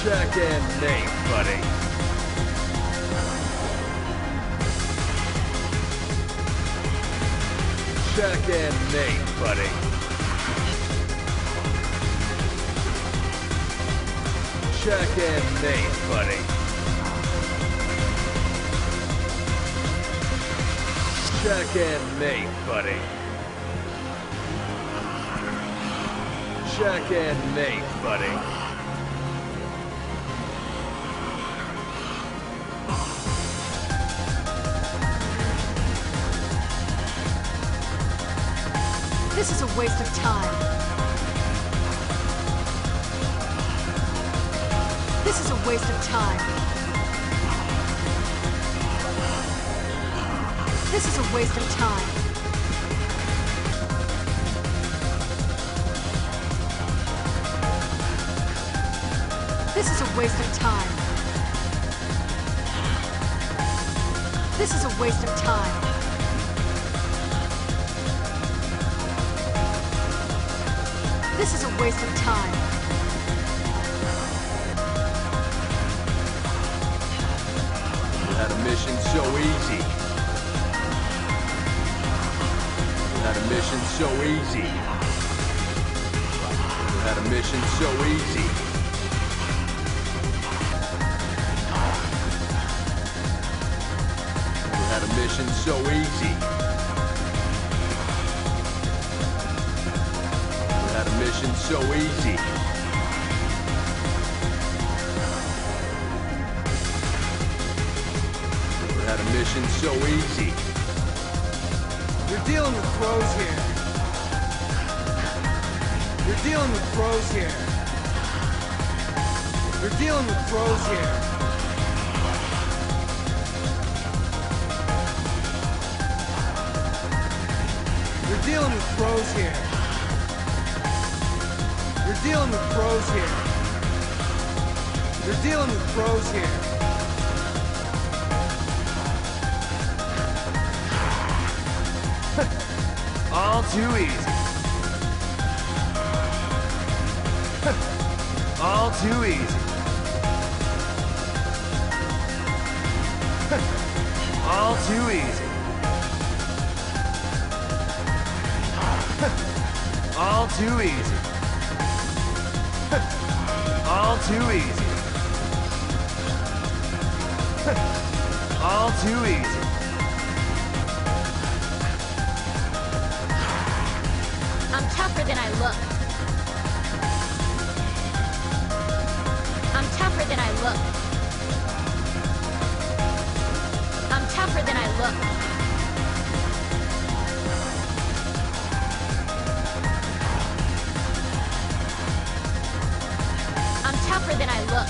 Check and mate, buddy. Check and mate, buddy. Check and mate, buddy. Check and mate, buddy. Check and mate, buddy. This is a waste of time. This is a waste of time. This is a waste of time. This is a waste of time. This is a waste of time. This is a waste of time. You had a mission so easy. You had a mission so easy. You had a mission so easy. You had a mission so easy. Mission so easy. We had a mission so easy. You're dealing with pros here. You're dealing with pros here. You're dealing with pros here. You're dealing with pros here. You're dealing with pros here. You're dealing with pros here. All too easy. All too easy. All too easy. All too easy. All too easy. All too easy. I'm tougher than I look. I'm tougher than I look. I'm tougher than I look. I'm tougher than I look.